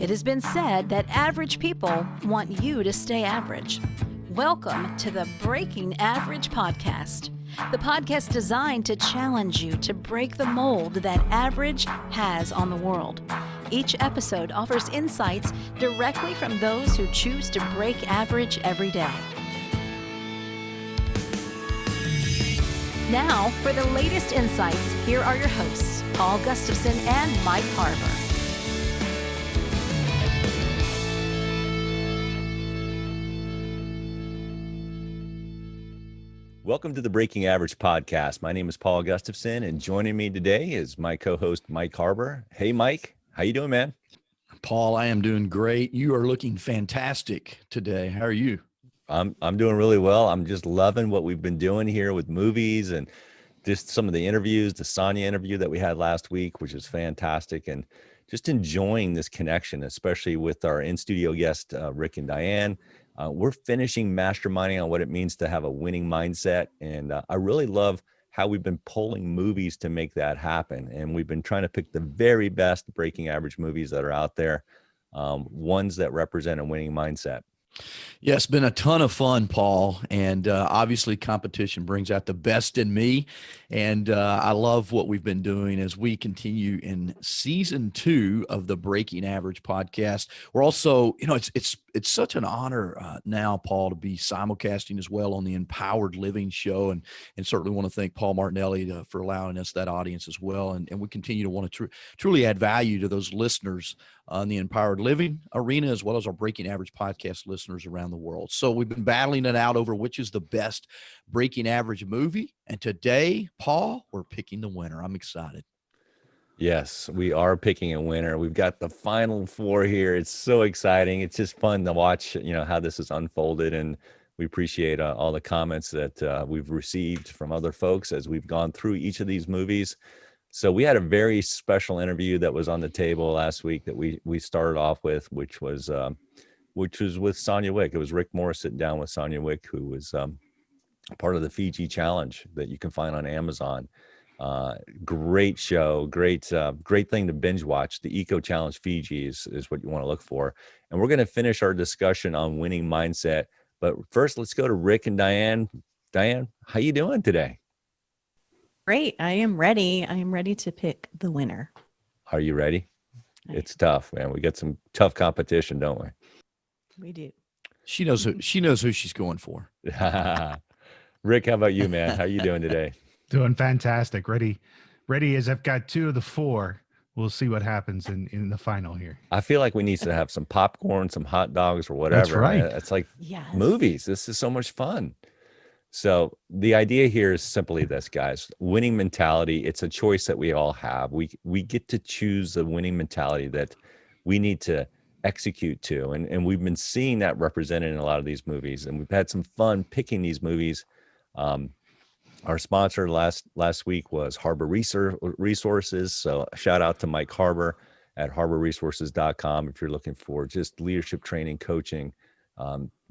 It has been said that average people want you to stay average. Welcome to the Breaking Average podcast, the podcast designed to challenge you to break the mold that average has on the world. Each episode offers insights directly from those who choose to break average every day. Now, for the latest insights, here are your hosts, Paul Gustavson and Mike Harbour. Welcome to the Breaking Average podcast. My name is Paul Gustavson, and joining me today is my co-host, Mike Harbour. Hey, Mike. How you doing, man? Paul, I am doing great. You are looking fantastic today. How are you? I'm doing really well. I'm just loving what we've been doing here with movies and just some of the interviews, the Sonia interview that we had last week, which was fantastic, and just enjoying this connection, especially with our in-studio guest, Rick and Diane. We're finishing masterminding on what it means to have a winning mindset. And I really love how we've been pulling movies to make that happen. And we've been trying to pick the very best breaking average movies that are out there, ones that represent a winning mindset. Yeah, it's been a ton of fun, Paul. And obviously competition brings out the best in me. And I love what we've been doing as we continue in season 2 of the Breaking Average podcast. We're also, it's such an honor now, Paul, to be simulcasting as well on the Empowered Living show. And certainly want to thank Paul Martinelli for allowing us that audience as well. And we continue to want to truly add value to those listeners on the Empowered Living arena, as well as our Breaking Average podcast listeners around the world. So we've been battling it out over which is the best Breaking Average movie. And today, Paul, we're picking the winner. I'm excited. Yes, we are picking a winner. We've got the final 4 here. It's so exciting. It's just fun to watch, how this has unfolded. And we appreciate all the comments that we've received from other folks as we've gone through each of these movies. So we had a very special interview that was on the table last week that we started off with, which was with Sonia Wick. It was Rick Morris sitting down with Sonia Wick, who was part of the Fiji Challenge that you can find on Amazon. Great show, great thing to binge watch. The Eco Challenge Fiji is what you want to look for. And we're going to finish our discussion on winning mindset. But first, let's go to Rick and Diane. Diane, how you doing today? Great. I am ready. I am ready to pick the winner. Are you ready? It's tough, man. We got some tough competition, don't we? We do. She knows who she's going for. Rick, how about you, man? How you doing today? Doing fantastic. Ready as I've got 2 of the 4. We'll see what happens in the final here. I feel like we need to have some popcorn, some hot dogs or whatever. That's right. It's like movies. This is so much fun. So the idea here is simply this, guys. Winning mentality, it's a choice that we all have. We get to choose the winning mentality that we need to execute to. And we've been seeing that represented in a lot of these movies. And we've had some fun picking these movies. Our sponsor last week was Harbour Resources. So shout out to Mike Harbour at harborresources.com if you're looking for just leadership training, coaching.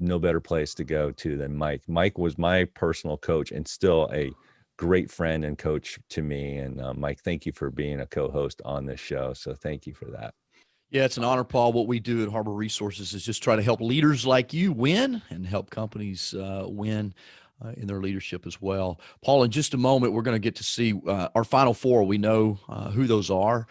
No better place to go to than Mike. Mike was my personal coach and still a great friend and coach to me. And Mike, thank you for being a co-host on this show. So thank you for that. Yeah, it's an honor, Paul. What we do at Harbour Resources is just try to help leaders like you win and help companies win in their leadership as well. Paul, in just a moment, we're going to get to see our final 4. We know who those are.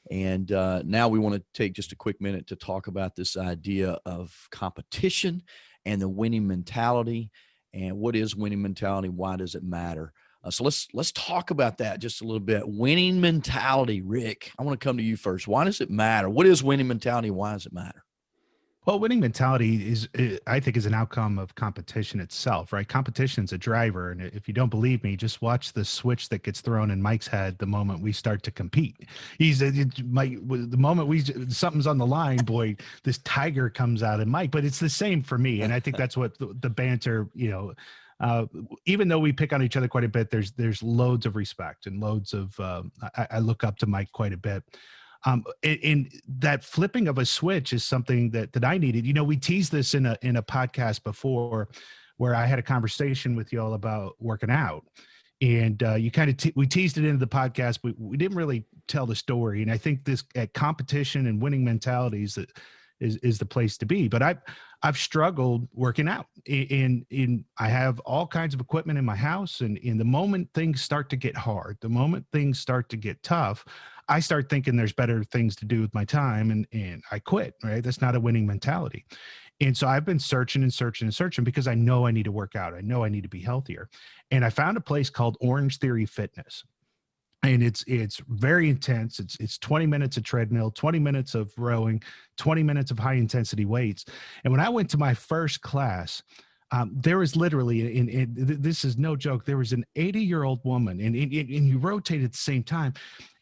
And now we want to take just a quick minute to talk about this idea of competition and the winning mentality. And what is winning mentality? Why does it matter? So let's talk about that just a little bit. Winning mentality, Rick. I want to come to you first. Why does it matter? What is winning mentality? Why does it matter? Well, winning mentality I think, is an outcome of competition itself, right? Competition's a driver. And if you don't believe me, just watch the switch that gets thrown in Mike's head the moment we start to compete. The moment something's on the line, boy, this tiger comes out in Mike. But it's the same for me. And I think that's what the banter, even though we pick on each other quite a bit, there's loads of respect and loads of, I look up to Mike quite a bit. And that flipping of a switch is something that I needed. We teased this in a podcast before, where I had a conversation with y'all about working out, And you kind of we teased it into the podcast, but we didn't really tell the story. And I think this at competition and winning mentalities that is the place to be. But I've struggled working out, and I have all kinds of equipment in my house. And in the moment things start to get hard, the moment things start to get tough, I start thinking there's better things to do with my time, and I quit. Right? That's not a winning mentality. And so I've been searching because I know I need to work out. I know I need to be healthier. And I found a place called Orange Theory Fitness. And it's very intense. It's 20 minutes of treadmill, 20 minutes of rowing, 20 minutes of high intensity weights. And when I went to my first class, there was literally, and this is no joke, there was an 80-year-old woman, and you rotate at the same time,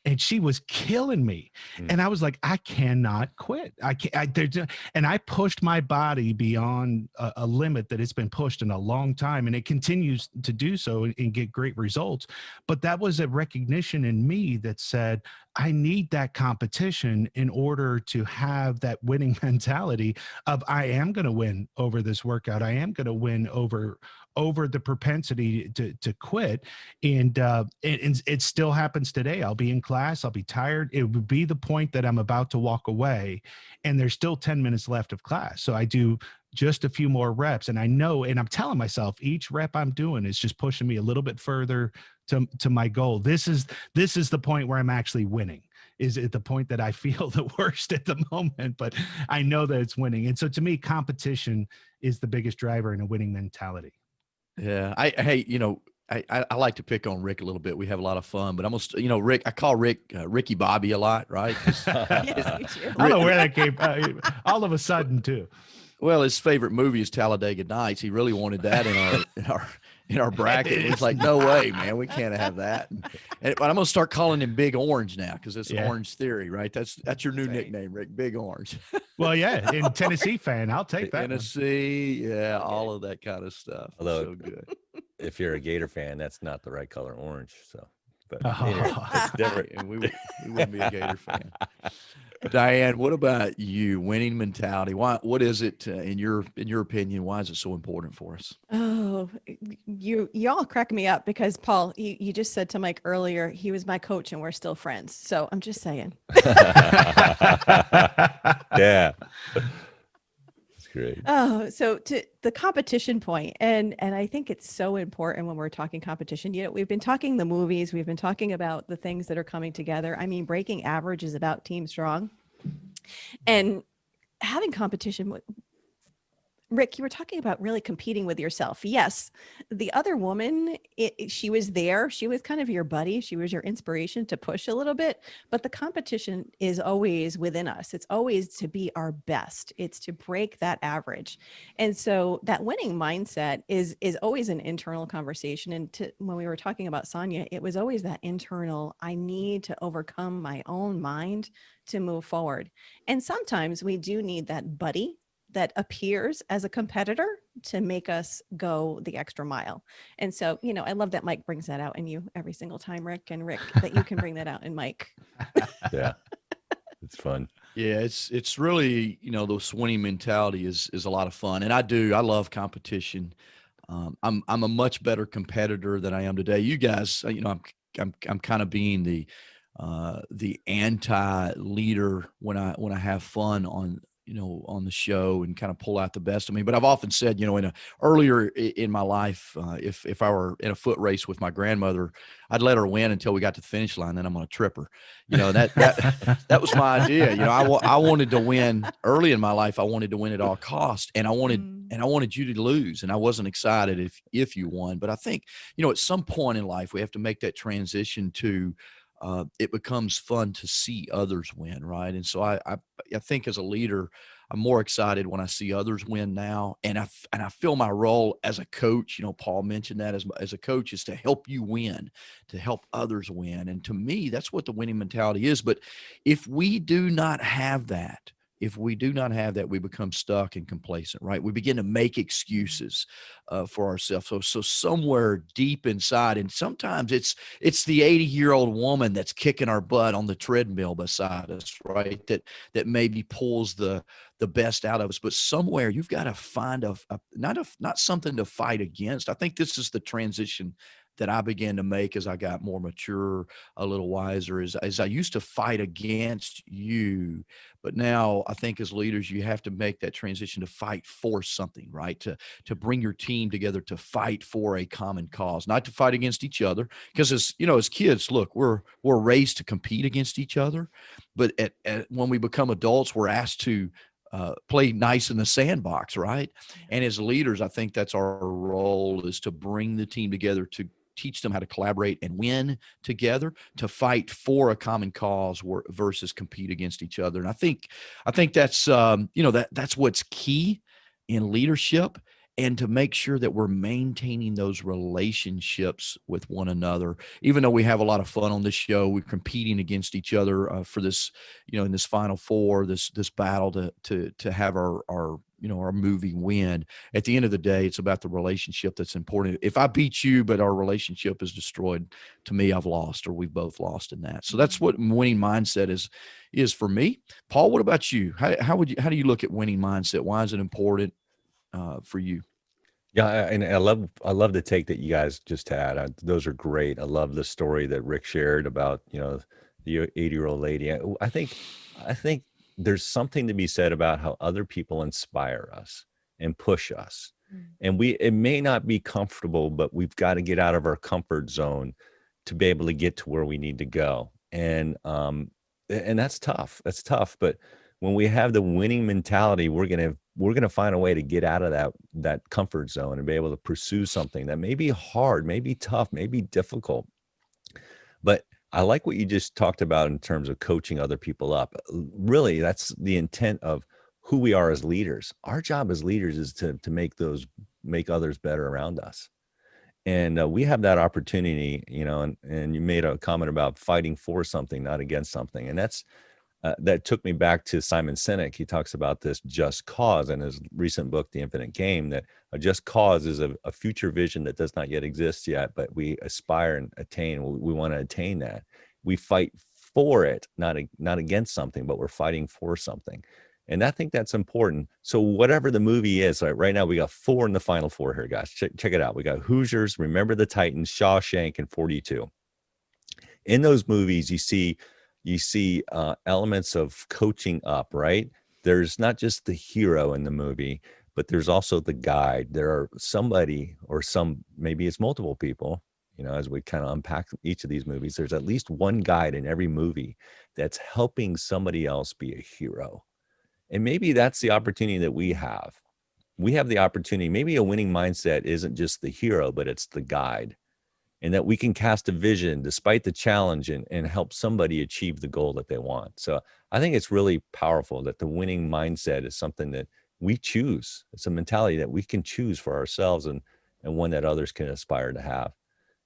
and she was killing me. And I was like, I cannot quit. I can't. And I pushed my body beyond a limit that it's been pushed in a long time, and it continues to do so and get great results. But that was a recognition in me that said, I need that competition in order to have that winning mentality of I am going to win over this workout. I am going to win over the propensity to quit. And it still happens today. I'll be in class, I'll be tired. It would be the point that I'm about to walk away, and there's still 10 minutes left of class. So I do just a few more reps, and I know, and I'm telling myself each rep I'm doing is just pushing me a little bit further to my goal. This is the point where I'm actually winning. Is at the point that I feel the worst at the moment, but I know that it's winning. And so to me, competition is the biggest driver in a winning mentality. Yeah. I like to pick on Rick a little bit. We have a lot of fun, but Rick, I call Rick Ricky Bobby a lot, right? Yes, we do. I don't know where that came all of a sudden too. Well, his favorite movie is Talladega Nights. He really wanted that in our bracket. It's like, no way, man, we can't have that. But I'm gonna start calling him Big Orange now because it's Orange Theory, right? That's your new nickname, Rick, Big Orange. Well, yeah, in Tennessee fan, I'll take that. Tennessee, yeah, all of that kind of stuff. Although, so good. If you're a Gator fan, that's not the right color, orange. So, but It's different, and we wouldn't be a Gator fan. Diane, what about you? Winning mentality. What is it in your opinion? Why is it so important for us? Oh, you all crack me up because Paul, you just said to Mike earlier, he was my coach and we're still friends. So I'm just saying. Yeah. Great. Oh, so to the competition point, and I think it's so important when we're talking competition. We've been talking the movies, we've been talking about the things that are coming together. I mean, Breaking Average is about Team Strong, and having competition. Rick, you were talking about really competing with yourself. Yes, the other woman, she was there. She was kind of your buddy. She was your inspiration to push a little bit. But the competition is always within us. It's always to be our best. It's to break that average. And so that winning mindset is always an internal conversation. And when we were talking about Sonia, it was always that internal, I need to overcome my own mind to move forward. And sometimes we do need that buddy that appears as a competitor to make us go the extra mile. And so, I love that Mike brings that out in you every single time, Rick, and Rick, that you can bring that out in Mike. Yeah. It's fun. Yeah, it's really, the winning mentality is a lot of fun. And I love competition. I'm a much better competitor than I am today. You guys, I'm kind of being the anti-leader when I have fun on the show and kind of pull out the best of me. But I've often said, earlier in my life, if I were in a foot race with my grandmother, I'd let her win until we got to the finish line. Then I'm going to trip her. That was my idea. I wanted to win early in my life. I wanted to win at all costs, and I wanted you to lose. And I wasn't excited if you won. But I think, at some point in life, we have to make that transition to, it becomes fun to see others win, right? And so I think as a leader, I'm more excited when I see others win now, and I feel my role as a coach. Paul mentioned that as a coach is to help you win, to help others win, and to me, that's what the winning mentality is. But if we do not have that, we become stuck and complacent, right? We begin to make excuses for ourselves. So somewhere deep inside, and sometimes it's the 80-year-old woman that's kicking our butt on the treadmill beside us, right? That maybe pulls the best out of us. But somewhere you've got to find not something to fight against. I think this is the transition that I began to make as I got more mature, a little wiser, is I used to fight against you, but now I think as leaders, you have to make that transition to fight for something, right? To bring your team together to fight for a common cause, not to fight against each other. Because as kids, look, we're raised to compete against each other, but when we become adults, we're asked to play nice in the sandbox, right? And as leaders, I think that's our role, is to bring the team together, to teach them how to collaborate and win together, to fight for a common cause versus compete against each other. And I think that's that's what's key in leadership, and to make sure that we're maintaining those relationships with one another. Even though we have a lot of fun on this show, we're competing against each other for this, in this Final Four, this battle to have our movie win. At the end of the day, it's about the relationship that's important. If I beat you, but our relationship is destroyed, to me, I've lost, or we've both lost in that. So that's what winning mindset is for me. Paul, what about you? How do you look at winning mindset? Why is it important for you? Yeah, and I love the take that you guys just had. Those are great. I love the story that Rick shared about the 80-year-old lady. I think there's something to be said about how other people inspire us and push us, and it may not be comfortable, but we've got to get out of our comfort zone to be able to get to where we need to go. And that's tough. That's tough, but when we have the winning mentality, we're gonna find a way to get out of that comfort zone and be able to pursue something that may be hard, may be tough, may be difficult. But I like what you just talked about in terms of coaching other people up. Really, that's the intent of who we are as leaders. Our job as leaders is to make others better around us. And we have that opportunity, and you made a comment about fighting for something, not against something. And that took me back to Simon Sinek. He talks about this just cause in his recent book, The Infinite Game, that a just cause is a future vision that does not yet exist yet, but we aspire and attain. We want to attain that. We fight for it, not against something, but we're fighting for something. And I think that's important. So whatever the movie is, right now we got 4 in the Final Four here, guys. Check it out. We got Hoosiers, Remember the Titans, Shawshank, and 42. In those movies, you see elements of coaching up, right? There's not just the hero in the movie, but there's also the guide. There are somebody, or maybe it's multiple people, as we kind of unpack each of these movies, there's at least one guide in every movie that's helping somebody else be a hero. And maybe that's the opportunity that we have. We have the opportunity. Maybe a winning mindset isn't just the hero, but it's the guide. And that we can cast a vision despite the challenge and help somebody achieve the goal that they want. So I think it's really powerful that the winning mindset is something that we choose. It's a mentality that we can choose for ourselves, and one that others can aspire to have.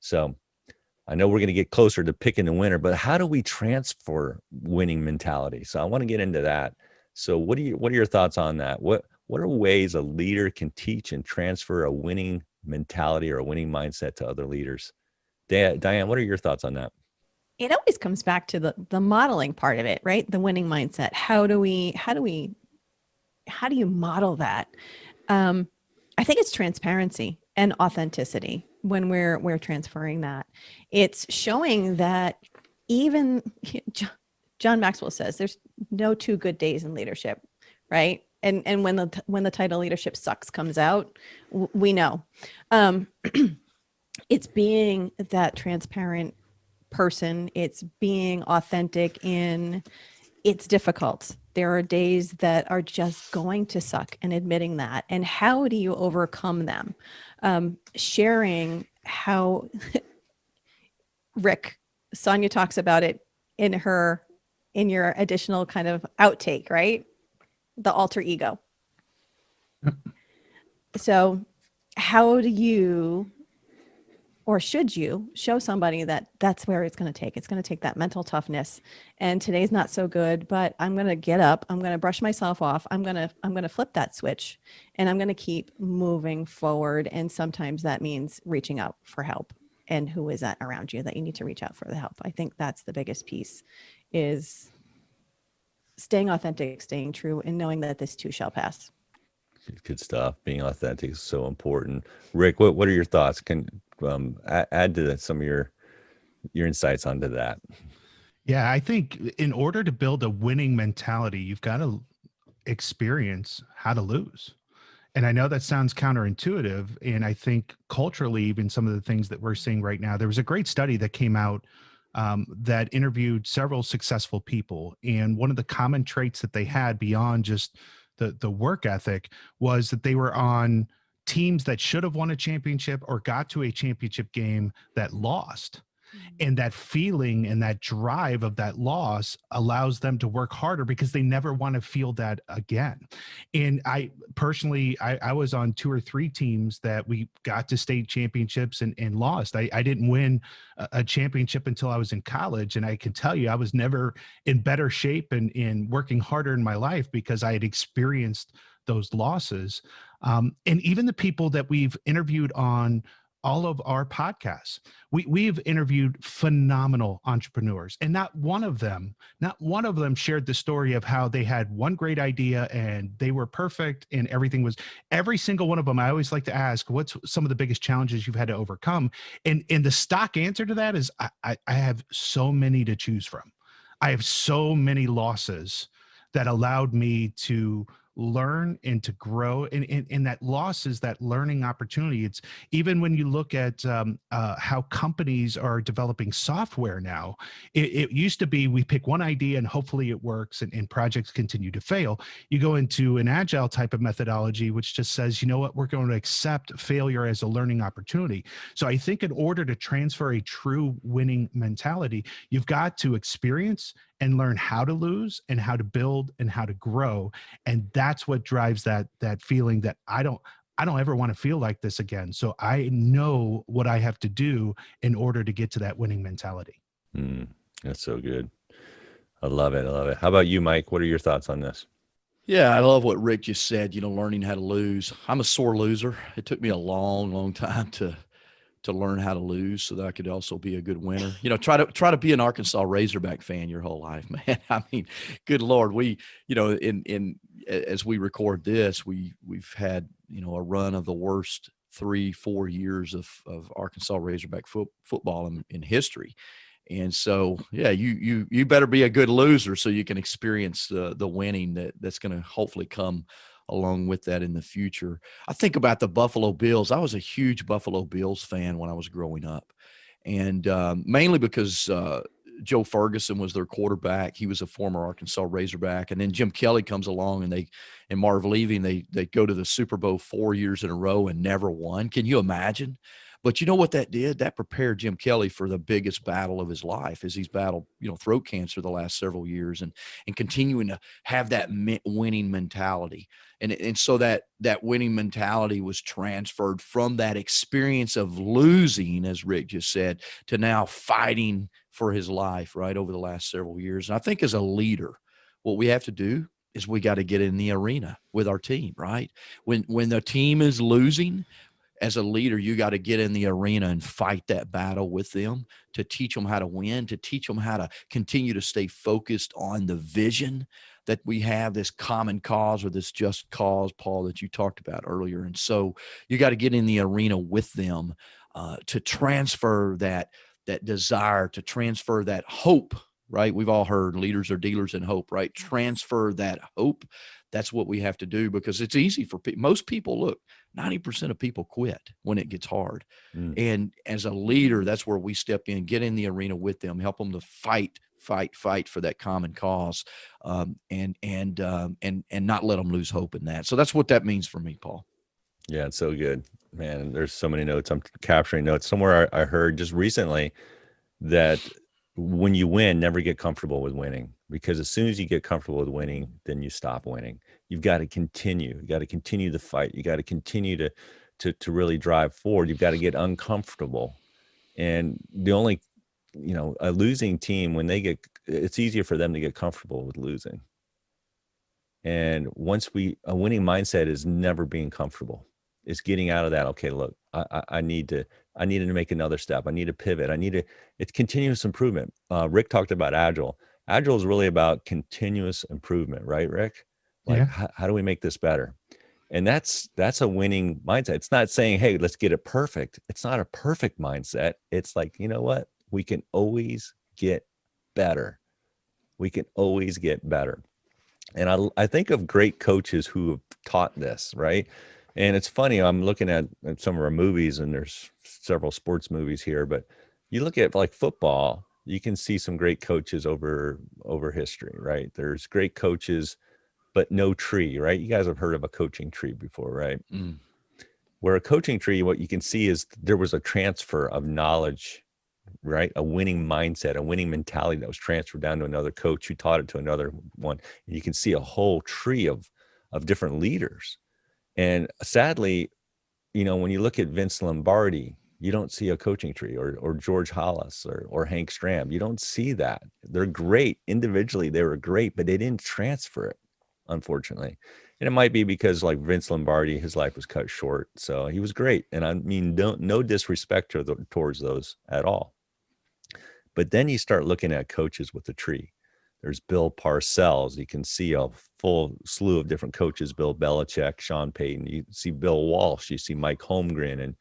So I know we're going to get closer to picking the winner, but how do we transfer winning mentality? So I want to get into that. So what are your thoughts on that? What are ways a leader can teach and transfer a winning mentality or a winning mindset to other leaders? Diane, what are your thoughts on that? It always comes back to the modeling part of it, right? The winning mindset. How do you model that? I think it's transparency and authenticity when we're transferring that. It's showing that even John Maxwell says there's no 2 good days in leadership, right? And when the title Leadership Sucks comes out, we know. It's being that transparent person. It's being authentic it's difficult. There are days that are just going to suck, and admitting that. And how do you overcome them? Sharing how Sonia talks about it in your additional kind of outtake, right? The alter ego. So how do you, or should you, show somebody that that's where it's going to take? It's going to take that mental toughness. And today's not so good, but I'm going to get up. I'm going to brush myself off. I'm going to flip that switch, and I'm going to keep moving forward. And sometimes that means reaching out for help. And who is that around you that you need to reach out for the help? I think that's the biggest piece, is staying authentic, staying true, and knowing that this too shall pass. Good stuff. Being authentic is so important. Rick, what are your thoughts? Can add to that, some of your insights onto that. Yeah, I think in order to build a winning mentality, you've got to experience how to lose. And I know that sounds counterintuitive. And I think culturally, even some of the things that we're seeing right now, there was a great study that came out that interviewed several successful people. And one of the common traits that they had beyond just the work ethic was that they were on teams that should have won a championship or got to a championship game that lost. And that feeling and that drive of that loss allows them to work harder because they never want to feel that again. And I personally, I was on 2 or 3 teams that we got to state championships and lost. I didn't win a championship until I was in college. And I can tell you, I was never in better shape and working harder in my life because I had experienced those losses. And even the people that we've interviewed on all of our podcasts, we've interviewed phenomenal entrepreneurs, and not one of them shared the story of how they had one great idea and they were perfect and every single one of them. I always like to ask, what's some of the biggest challenges you've had to overcome? And the stock answer to that is I have so many to choose from. I have so many losses that allowed me to learn and to grow, and that loss is that learning opportunity. It's even when you look at how companies are developing software now, it used to be we pick one idea and hopefully it works, and projects continue to fail. You go into an agile type of methodology, which just says, you know what, we're going to accept failure as a learning opportunity. So I think in order to transfer a true winning mentality, you've got to experience and learn how to lose and how to build and how to grow. And that's what drives that feeling that I don't ever want to feel like this again. So I know what I have to do in order to get to that winning mentality. That's so good. I love it. I love it. How about you, Mike? What are your thoughts on this? Yeah, I love what Rick just said, learning how to lose. I'm a sore loser. It took me a long, long time to learn how to lose so that I could also be a good winner. Try to be an Arkansas Razorback fan your whole life, man. I mean, good Lord, we, as we record this, we've had, a run of the worst 3-4 years of Arkansas Razorback football in history. And so, yeah, you better be a good loser so you can experience the winning that's going to hopefully come along with that in the future. I think about the Buffalo Bills. I was a huge Buffalo Bills fan when I was growing up, and mainly because Joe Ferguson was their quarterback. He was a former Arkansas Razorback, and then Jim Kelly comes along, and Marv Levy, and they go to the Super Bowl 4 years in a row and never won. Can you imagine? But you know what that did? That prepared Jim Kelly for the biggest battle of his life, as he's battled, throat cancer the last several years, and continuing to have that winning mentality. And so that winning mentality was transferred from that experience of losing, as Rick just said, to now fighting for his life, right, over the last several years. And I think as a leader, what we have to do is we got to get in the arena with our team, right? When the team is losing, as a leader, you got to get in the arena and fight that battle with them to teach them how to win, to teach them how to continue to stay focused on the vision that we have, this common cause or this just cause, Paul, that you talked about earlier. And so you got to get in the arena with them to transfer that desire, to transfer that hope, right? We've all heard leaders are dealers in hope, right? Transfer that hope. That's what we have to do, because it's easy for most people. Look, 90% of people quit when it gets hard. And as a leader, that's where we step in, get in the arena with them, help them to fight for that common cause, and not let them lose hope in that. So that's what that means for me, Paul. Yeah, it's so good, man. There's so many notes. I'm capturing notes. Somewhere I heard just recently that when you win, never get comfortable with winning, because as soon as you get comfortable with winning, then you stop winning. You've got to continue. You got to continue the fight. You got to continue to really drive forward. You've got to get uncomfortable. And the only, a losing team, when it's easier for them to get comfortable with losing. And a winning mindset is never being comfortable. It's getting out of that. Okay, look, I need to make another step. I need to pivot. It's continuous improvement. Rick talked about Agile. Agile is really about continuous improvement, right, Rick? Like, Yeah. how do we make this better? And that's a winning mindset. It's not saying, hey, let's get it perfect. It's not a perfect mindset. It's like, you know what? We can always get better. We can always get better. And I think of great coaches who have taught this, right? And it's funny, I'm looking at some of our movies, and there's several sports movies here, but you look at like football, you can see some great coaches over history, right? There's great coaches, but no tree, right? You guys have heard of a coaching tree before, right? Mm. Where a coaching tree, what you can see is there was a transfer of knowledge, right? A winning mindset, a winning mentality that was transferred down to another coach who taught it to another one. And you can see a whole tree of different leaders. And sadly, when you look at Vince Lombardi, you don't see a coaching tree, or George Hollis or Hank Stram. You don't see that. They're great individually. They were great, but they didn't transfer it, unfortunately. And it might be because like Vince Lombardi, his life was cut short. So he was great. And I mean, no disrespect towards those at all. But then you start looking at coaches with the tree. There's Bill Parcells. You can see a full slew of different coaches: Bill Belichick, Sean Payton. You see Bill Walsh. You see Mike Holmgren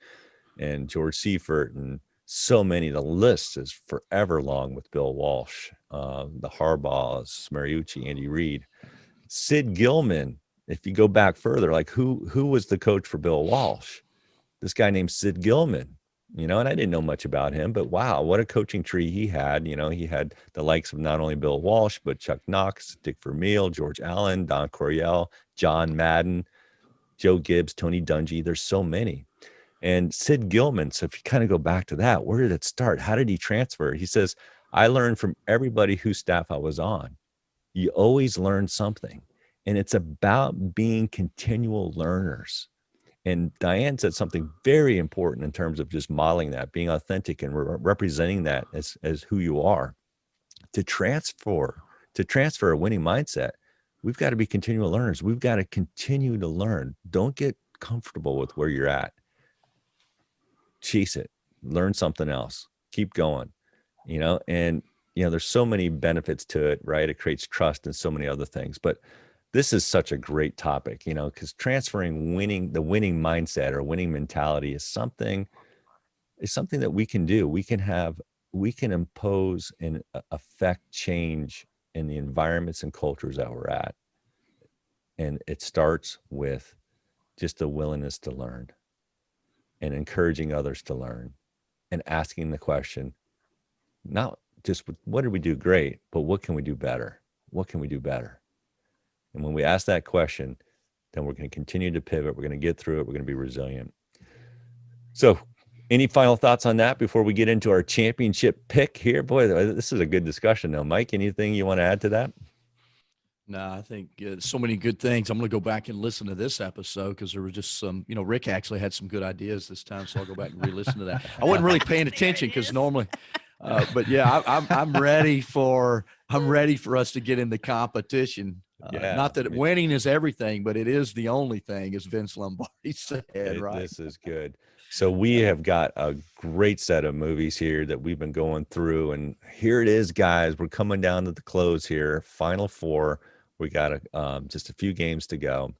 and George Seifert, and so many. The list is forever long with Bill Walsh, the Harbaughs, Mariucci, Andy Reid, Sid Gilman. If you go back further, like who was the coach for Bill Walsh? This guy named Sid Gilman. And I didn't know much about him, but wow, what a coaching tree he had. He had the likes of not only Bill Walsh, but Chuck Knox, Dick Vermeil, George Allen, Don Coryell, John Madden, Joe Gibbs, Tony Dungy. There's so many. And Sid Gilman, so if you kind of go back to that, where did it start? How did he transfer? He says, I learned from everybody whose staff I was on. You always learn something. And it's about being continual learners. And Diane said something very important in terms of just modeling that, being authentic and representing that as who you are. To transfer a winning mindset, we've got to be continual learners. We've got to continue to learn. Don't get comfortable with where you're at. Chase it. Learn something else. Keep going. And there's so many benefits to it, right? It creates trust and so many other things. But this is such a great topic, because transferring the winning mindset or winning mentality is something that we can do. We can impose and affect change in the environments and cultures that we're at. And it starts with just a willingness to learn and encouraging others to learn and asking the question, not just what did we do great, but what can we do better? What can we do better? And when we ask that question, then we're going to continue to pivot. We're going to get through it. We're going to be resilient. So any final thoughts on that before we get into our championship pick here? Boy, this is a good discussion though. Mike, anything you want to add to that? No, I think so many good things. I'm going to go back and listen to this episode because there were just some, Rick actually had some good ideas this time. So I'll go back and re-listen to that. I wasn't really paying attention because normally, but yeah, I'm ready for us to get in the competition. Not that winning is everything, but it is the only thing, as Vince Lombardi said, right? This is good. So we have got a great set of movies here that we've been going through. And here it is, guys. We're coming down to the close here. Final four. We got just a few games to go.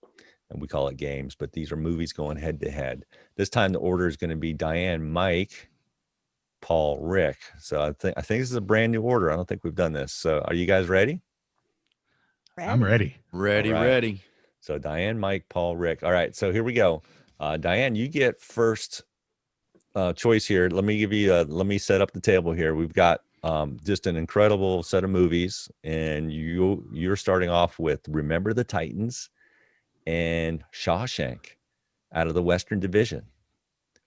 And we call it games, but these are movies going head to head. This time the order is going to be Diane, Mike, Paul, Rick. So I think this is a brand new order. I don't think we've done this. So are you guys ready? I'm ready. Ready. So Diane, Mike, Paul, Rick. All right. So here we go. Diane, you get first choice here. Let me set up the table here. We've got just an incredible set of movies, and you're starting off with Remember the Titans and Shawshank out of the Western Division.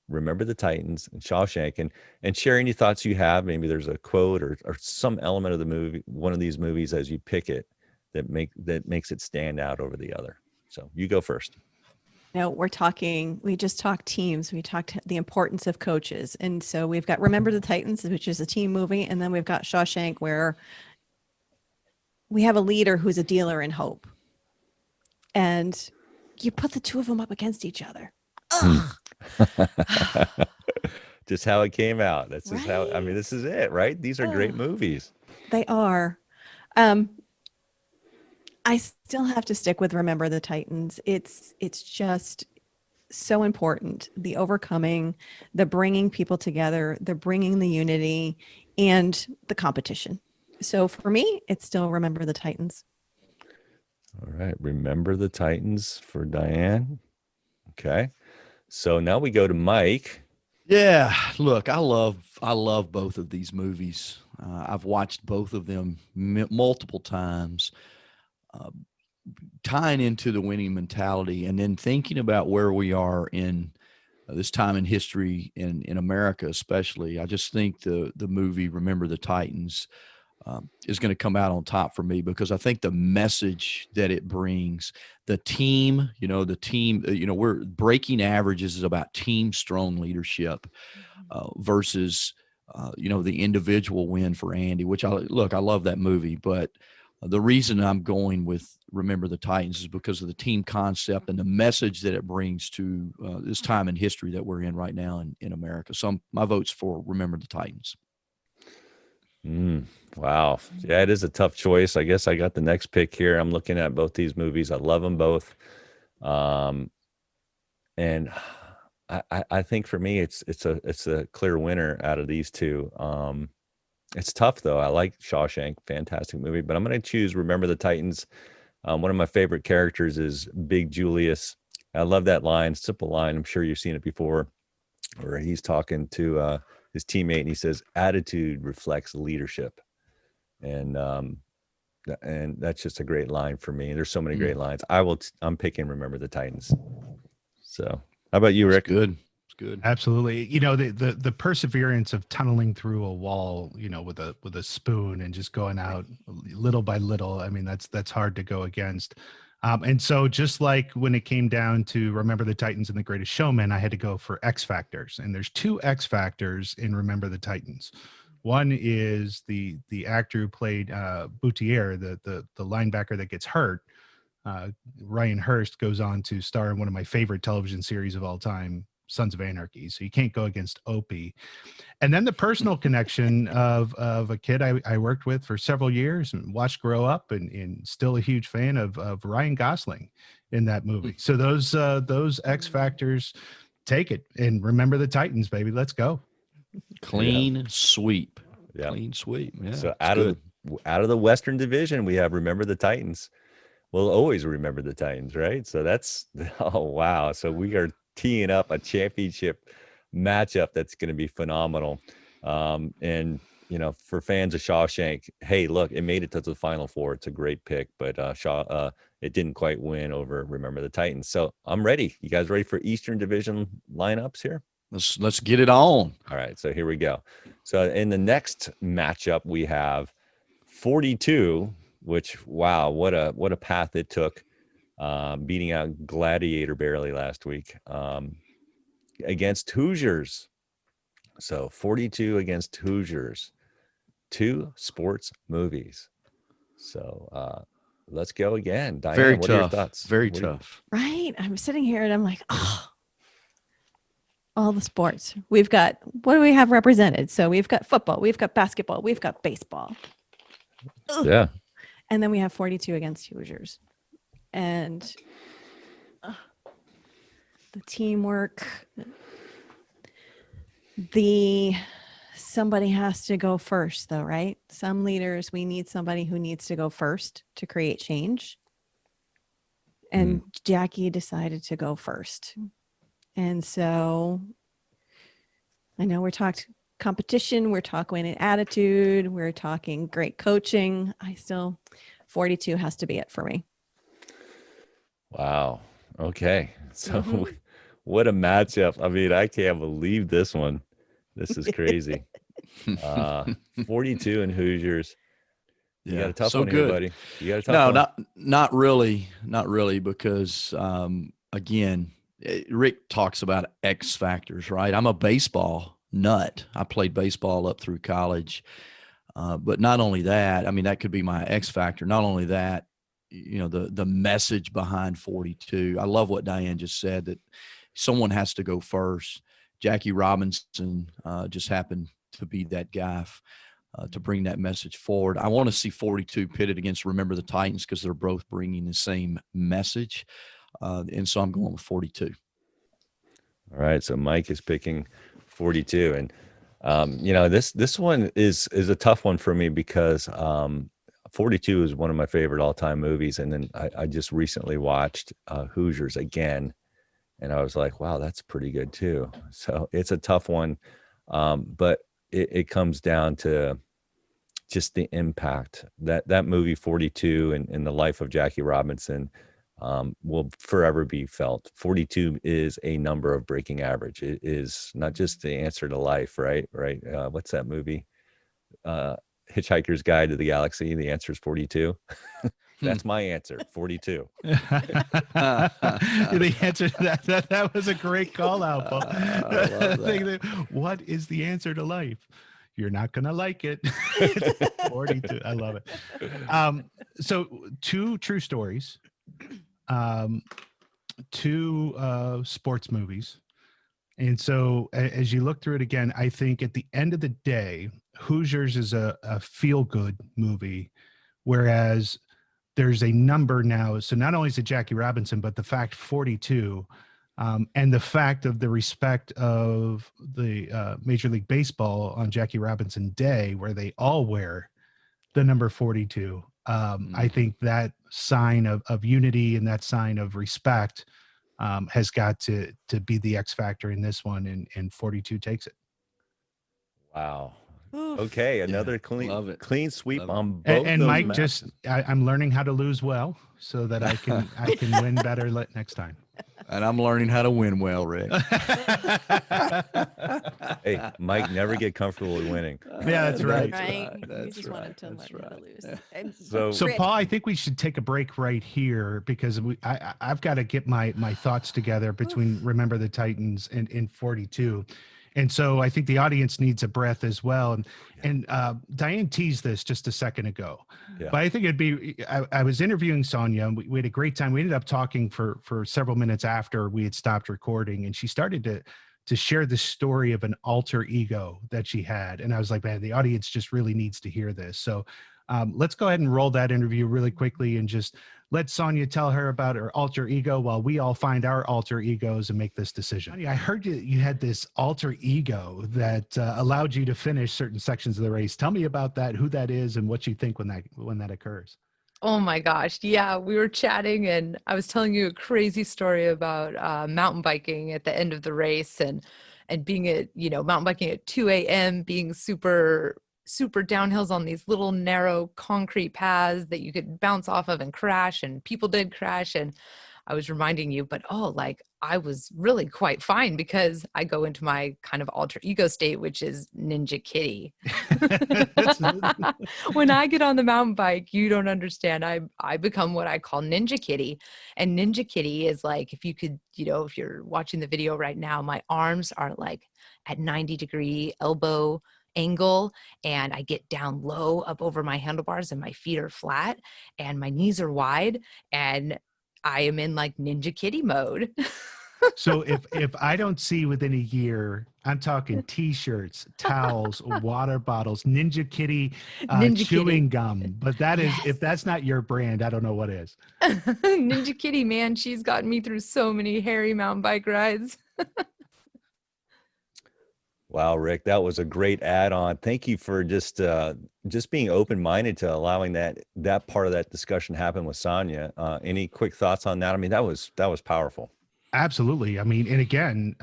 Remember the Titans and Shawshank, and share any thoughts you have. Maybe there's a quote or some element of the movie, one of these movies as you pick it, that makes it stand out over the other. So you go first. We just talked teams. We talked the importance of coaches. And so we've got Remember the Titans, which is a team movie. And then we've got Shawshank, where we have a leader who's a dealer in hope. And you put the two of them up against each other. Just how it came out. That's just how, this is it, right? These are great movies. They are. I still have to stick with Remember the Titans. It's just so important. The overcoming, the bringing people together, the bringing the unity, and the competition. So for me, it's still Remember the Titans. All right. Remember the Titans for Diane. Okay. So now we go to Mike. Yeah, look, I love both of these movies. I've watched both of them multiple times. Uh, Tying into the winning mentality, and then thinking about where we are in this time in history in America, especially. I just think the movie Remember the Titans is going to come out on top for me, because I think the message that it brings, the team, we're breaking averages is about team strong leadership versus, the individual win for Andy, which I love that movie, but the reason I'm going with Remember the Titans is because of the team concept and the message that it brings to this time in history that we're in right now in America. So my vote's for Remember the Titans. Wow. Yeah, it is a tough choice. I guess I got the next pick here. I'm looking at both these movies. I love them both. And I think for me, it's a clear winner out of these two. It's tough though. I like Shawshank, fantastic movie, but I'm going to choose Remember the Titans. One of my favorite characters is Big Julius. I love that line, simple line. I'm sure you've seen it before, where he's talking to his teammate and he says, "Attitude reflects leadership," and that's just a great line for me. There's so many great lines. I'm picking Remember the Titans. So, how about you, Rick? Good. It's good. Absolutely. The perseverance of tunneling through a wall, with a spoon and just going out little by little. I mean, that's hard to go against. And so just like when it came down to Remember the Titans and The Greatest Showman, I had to go for X factors. And there's two X factors in Remember the Titans. One is the actor who played Boutier, the linebacker that gets hurt. Ryan Hurst goes on to star in one of my favorite television series of all time, Sons of Anarchy. So you can't go against Opie. And then the personal connection of a kid I worked with for several years and watched grow up, and still a huge fan of Ryan Gosling in that movie. So those X factors, take it, and Remember the Titans, baby. Let's go. Clean sweep. Yeah. Clean sweep. Yeah. So out of the Western Division, we have Remember the Titans. We'll always remember the Titans, right? So that's, oh, wow. So we are teeing up a championship matchup that's going to be phenomenal. And, for fans of Shawshank, hey, look, it made it to the Final Four. It's a great pick, but it didn't quite win over Remember the Titans. So I'm ready. You guys ready for Eastern Division lineups here? Let's get it on. All right, so here we go. So in the next matchup, we have 42, which, wow, what a path it took, beating out Gladiator barely last week, against Hoosiers. So 42 against Hoosiers, 2 sports movies. So let's go again. Diane, Very what tough. are your thoughts? Very tough. Right. I'm sitting here and I'm like, all the sports. We've got, what do we have represented? So we've got football, we've got basketball, we've got baseball. Ugh. Yeah. And then we have 42 against Hoosiers. And the teamwork, somebody has to go first though, right? Some leaders, we need somebody who needs to go first to create change. And Jackie decided to go first. And so I know we're talking competition, we're talking winning attitude, we're talking great coaching. 42 has to be it for me. Wow. Okay. So what a matchup. I mean, I can't believe this one. This is crazy. 42 and Hoosiers. You got a tough one here, buddy. You got a tough one. Not really, because again, Rick talks about X factors, right? I'm a baseball nut. I played baseball up through college. But not only that, I mean, that could be my X factor. Not only that, the message behind 42. I love what Diane just said, that someone has to go first. Jackie Robinson just happened to be that guy. to bring that message forward. I want to see 42 pitted against Remember the Titans because they're both bringing the same message. And so I'm going with 42. All right. So Mike is picking 42. And, this one is a tough one for me because 42 is one of my favorite all-time movies. And then I just recently watched Hoosiers again. And I was like, wow, that's pretty good too. So it's a tough one. But it comes down to just the impact that movie 42 and the life of Jackie Robinson will forever be felt. 42 is a number of breaking average. It is not just the answer to life, right? What's that movie? Hitchhiker's Guide to the Galaxy. The answer is 42. That's my answer, 42. The answer to that was a great call out, Paul. I love that. What is the answer to life? You're not going to like it. 42. I love it. So 2 true stories, 2 sports movies. And so as you look through it again, I think at the end of the day, Hoosiers is a feel-good movie, whereas there's a number now. So not only is it Jackie Robinson, but the fact 42, and the fact of the respect of the Major League Baseball on Jackie Robinson Day, where they all wear the number 42. I think that sign of unity and that sign of respect has got to be the X factor in this one, and 42 takes it. Wow. Oof. Okay, another clean sweep on both. And those Mike, matches. I'm learning how to lose well so that I can win better next time. And I'm learning how to win well, Rick. Hey, Mike, never get comfortable with winning. Yeah, that's right. You just wanted to learn how to lose. So Paul, I think we should take a break right here because I've got to get my thoughts together between Remember the Titans and 42. And so I think the audience needs a breath as well. And Diane teased this just a second ago, but I think it'd be, I was interviewing Sonia, and we had a great time. We ended up talking for several minutes after we had stopped recording, and she started to share the story of an alter ego that she had. And I was like, man, the audience just really needs to hear this. So let's go ahead and roll that interview really quickly and just let Sonia tell her about her alter ego while we all find our alter egos and make this decision. Sonia, I heard you had this alter ego that allowed you to finish certain sections of the race. Tell me about that, who that is, and what you think when that occurs. Oh my gosh. Yeah, we were chatting and I was telling you a crazy story about mountain biking at the end of the race and being at, mountain biking at 2 a.m., being super downhills on these little narrow concrete paths that you could bounce off of and crash, and people did crash. And I was reminding you, but I was really quite fine because I go into my kind of alter ego state, which is Ninja Kitty. When I get on the mountain bike, you don't understand. I become what I call Ninja Kitty. And Ninja Kitty is like, if you could, if you're watching the video right now, my arms are like at 90-degree elbow angle, and I get down low up over my handlebars, and my feet are flat and my knees are wide, and I am in like Ninja Kitty mode. So if I don't see you within a year, I'm talking T-shirts, towels, water bottles, Ninja Kitty, chewing gum. But that is, if that's not your brand, I don't know what is. Ninja Kitty, man, she's gotten me through so many hairy mountain bike rides. Wow, Rick, that was a great add-on. Thank you for just being open-minded to allowing that part of that discussion happen with Sonia. Any quick thoughts on that? I mean, that was powerful. Absolutely. I mean, and again,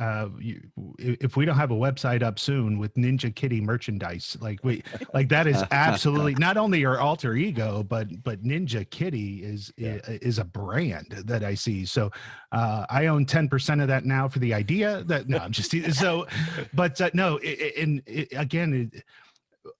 if we don't have a website up soon with Ninja Kitty merchandise, that is absolutely not only your alter ego, but Ninja Kitty is a brand that I see. So I own 10% of that now for the idea that, no, I'm just so, but no,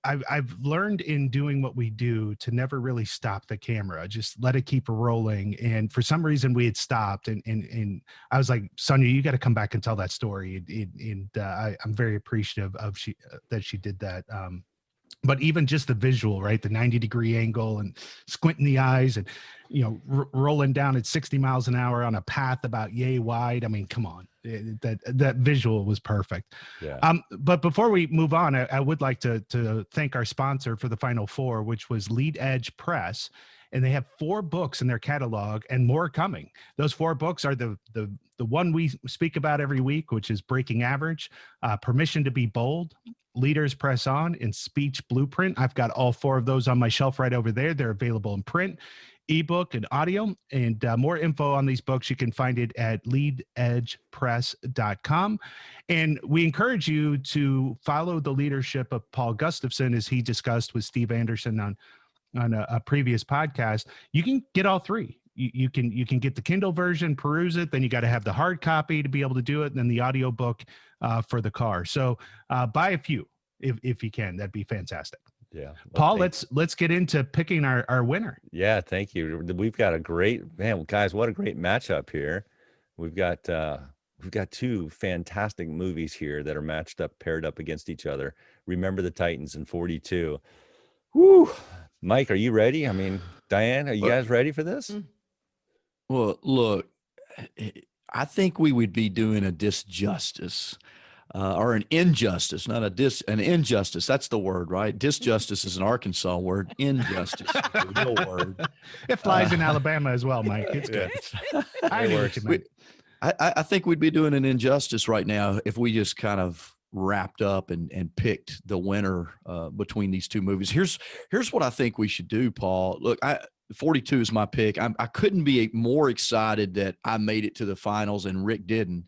I've learned in doing what we do to never really stop the camera, just let it keep rolling. And for some reason we had stopped, and I was like, Sonia, you got to come back and tell that story. I'm very appreciative of that she did that. But even just the visual, right? The 90-degree angle and squinting the eyes and, rolling down at 60 miles an hour on a path about yay wide. I mean, come on. That visual was perfect. Yeah. But before we move on, I would like to thank our sponsor for the Final Four, which was Lead Edge Press. And they have 4 books in their catalog and more coming. Those 4 books are the one we speak about every week, which is Breaking Average, Permission to Be Bold, Leaders Press On, and Speech Blueprint. I've got all 4 of those on my shelf right over there. They're available in print, ebook, and audio. And more info on these books, you can find it at leadedgepress.com. And we encourage you to follow the leadership of Paul Gustavson, as he discussed with Steve Anderson on a previous podcast. You can get all 3. You can get the Kindle version, peruse it, then you got to have the hard copy to be able to do it, and then the audio book for the car. So buy a few if you can. That'd be fantastic. Yeah. Paul, let's get into picking our winner. Yeah, thank you. We've got a great, man, guys, what a great matchup here. We've got 2 fantastic movies here that are paired up against each other. Remember the Titans and 42. Woo! Mike, are you ready? I mean, Diane, are you guys ready for this? Well, look, I think we would be doing a disjustice or an injustice, not an injustice. That's the word, right? Disjustice is an Arkansas word. Injustice is a real word. It flies in Alabama as well, Mike. It's good. I know what you meant. I think we'd be doing an injustice right now if we just kind of wrapped up and picked the winner between these 2 movies. Here's what I think we should do, Paul. Look, 42 is my pick. I couldn't be more excited that I made it to the finals and Rick didn't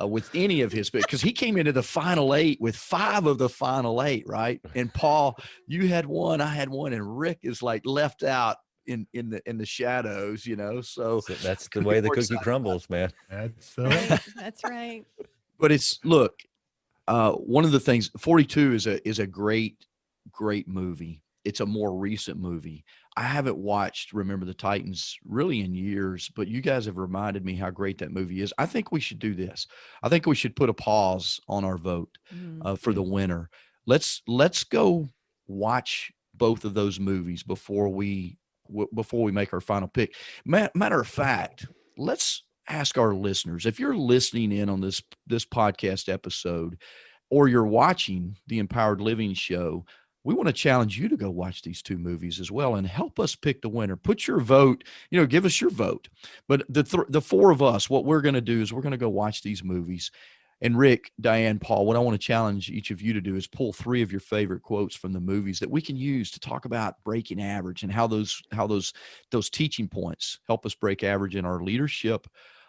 with any of his picks, because he came into the final 8 with 5 of the final 8, right? And Paul, you had 1, I had 1, and Rick is like left out in the shadows, So that's the way the cookie crumbles, man. That's the way. That's right. But look, one of the things, 42 is a great movie. It's a more recent movie. I haven't watched Remember the Titans really in years, but you guys have reminded me how great that movie is. I think we should do this. I think we should put a pause on our vote for the winner. Let's go watch both of those movies before we make our final pick. Matter of fact, let's ask our listeners, if you're listening in on this podcast episode, or you're watching the Empowered Living Show, we want to challenge you to go watch these 2 movies as well and help us pick the winner. Put your vote, give us your vote. But the 4 of us, what we're going to do is we're going to go watch these movies. And Rick, Diane, Paul, what I want to challenge each of you to do is pull 3 of your favorite quotes from the movies that we can use to talk about breaking average and how those teaching points help us break average in our leadership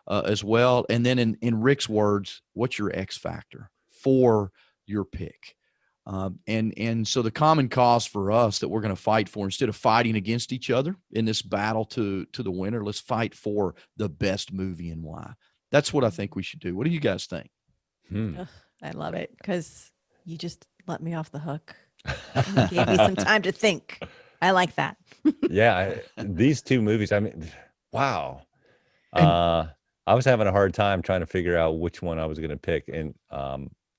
as well. And then in Rick's words, what's your X factor for your pick? And so the common cause for us that we're going to fight for, instead of fighting against each other in this battle to the winner, let's fight for the best movie and why. That's what I think we should do. What do you guys think? Ugh, I love it because you just let me off the hook. You gave me some time to think. I like that. Yeah, these 2 movies, I mean, wow. I was having a hard time trying to figure out which one I was going to pick. And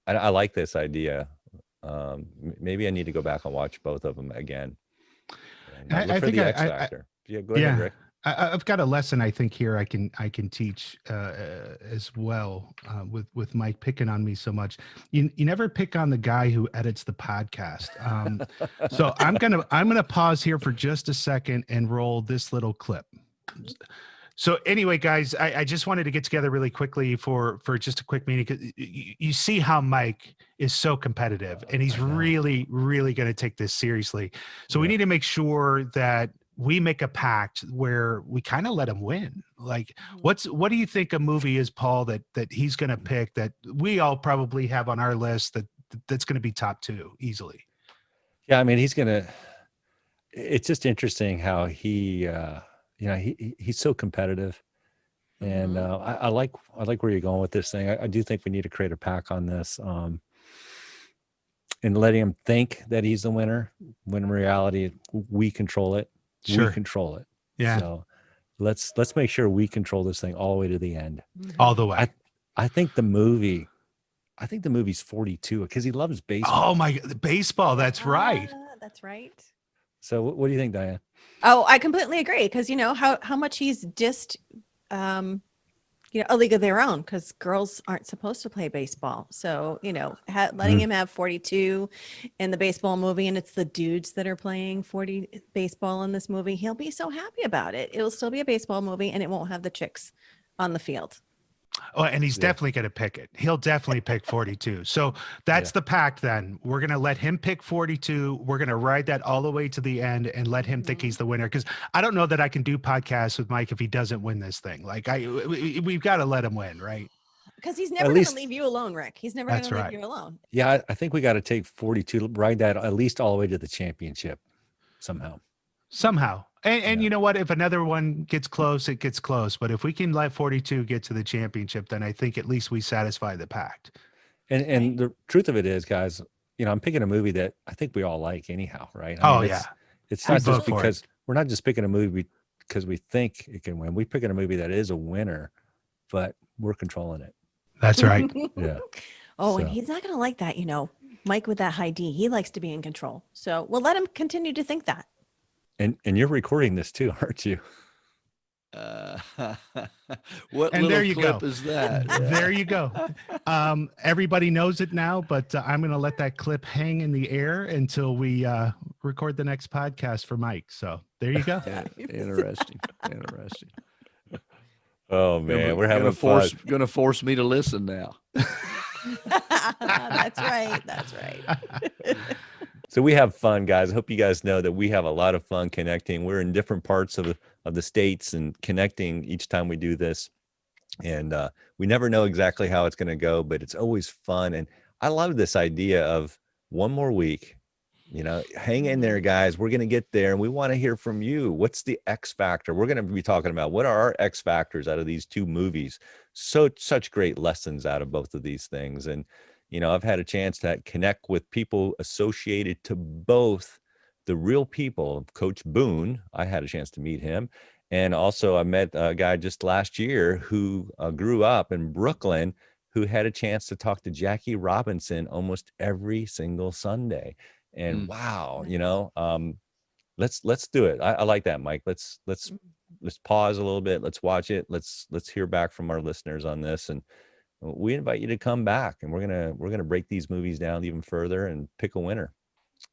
I like this idea. Maybe I need to go back and watch both of them again. I think X factor. Go ahead, Rick. I've got a lesson I think here I can teach as well with Mike picking on me so much. You never pick on the guy who edits the podcast. So I'm gonna pause here for just a second and roll this little clip. So anyway, guys, I just wanted to get together really quickly for just a quick meeting, because you see how Mike is so competitive and he's really, really going to take this seriously. So we need to make sure that we make a pact where we kind of let him win. Like, what do you think a movie is, Paul, that he's going to pick that we all probably have on our list that's going to be top 2 easily? Yeah, I mean, it's just interesting how he he's so competitive, and I like where you're going with this thing. I do think we need to create a pack on this, and letting him think that he's the winner, when in reality we control it. Sure. We control it. Yeah. So let's make sure we control this thing all the way to the end. All the way. I think the movie's 42 because he loves baseball. Oh my, baseball. That's right. That's right. So what do you think, Diane? Oh, I completely agree. Because how much he's dissed, a league of their own, because girls aren't supposed to play baseball. So, letting him have 42 in the baseball movie, and it's the dudes that are playing 40 baseball in this movie, he'll be so happy about it. It'll still be a baseball movie, and it won't have the chicks on the field. Oh, and he's definitely going to pick it. He'll definitely pick 42. So that's the pact then. We're going to let him pick 42. We're going to ride that all the way to the end and let him think he's the winner. Because I don't know that I can do podcasts with Mike if he doesn't win this thing. Like we've got to let him win, right? Because he's never going to leave you alone, Rick. He's never going to leave you alone. Yeah, I think we got to take 42, ride that at least all the way to the championship somehow. And you know what? If another one gets close, it gets close. But if we can let 42 get to the championship, then I think at least we satisfy the pact. And the truth of it is, guys, I'm picking a movie that I think we all like anyhow, right? It's not just because we're not just picking a movie because we think it can win. We're picking a movie that is a winner, but we're controlling it. That's right. Yeah. And he's not going to like that, Mike with that high D. He likes to be in control. So we'll let him continue to think that. And you're recording this too, aren't you? What and there you clip go. Is that? There you go. Everybody knows it now, but I'm going to let that clip hang in the air until we record the next podcast for Mike. So there you go. Interesting. Oh man, we're having fun. Going to force me to listen now. That's right. So we have fun, guys. I hope you guys know that we have a lot of fun connecting. We're in different parts of the states and connecting each time we do this. And we never know exactly how it's going to go, but it's always fun. And I love this idea of one more week. Hang in there, guys. We're going to get there, and we want to hear from you. What's the X factor? We're going to be talking about what are our X factors out of these two movies. Such great lessons out of both of these things. And I've had a chance to connect with people associated to both the real people. Coach Boone, I had a chance to meet him. And also I met a guy just last year who grew up in Brooklyn, who had a chance to talk to Jackie Robinson almost every single Sunday. And wow, let's do it. I like that, Mike. Let's pause a little bit. Let's watch it. Let's hear back from our listeners on this. And we invite you to come back, and we're gonna break these movies down even further and pick a winner.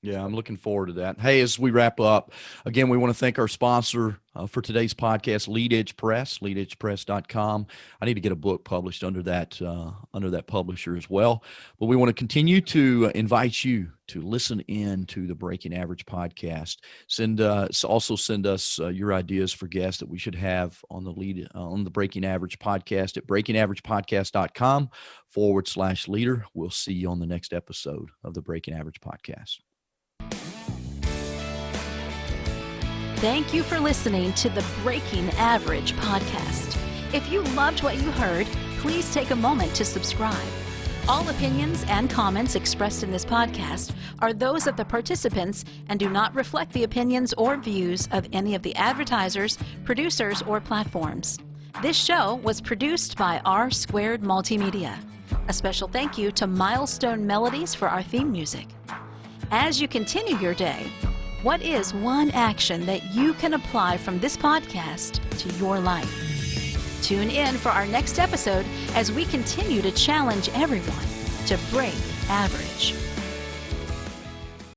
Yeah, I'm looking forward to that. Hey, as we wrap up, again, we want to thank our sponsor for today's podcast, Lead Edge Press, leadedgepress.com. I need to get a book published under that publisher as well. But we want to continue to invite you to listen in to the Breaking Average podcast. Also send us your ideas for guests that we should have on the Breaking Average podcast at breakingaveragepodcast.com/leader. We'll see you on the next episode of the Breaking Average podcast. Thank you for listening to the Breaking Average podcast. If you loved what you heard, please take a moment to subscribe. All opinions and comments expressed in this podcast are those of the participants and do not reflect the opinions or views of any of the advertisers, producers, or platforms. This show was produced by R2 Multimedia. A special thank you to Milestone Melodies for our theme music. As you continue your day, what is one action that you can apply from this podcast to your life? Tune in for our next episode as we continue to challenge everyone to break average.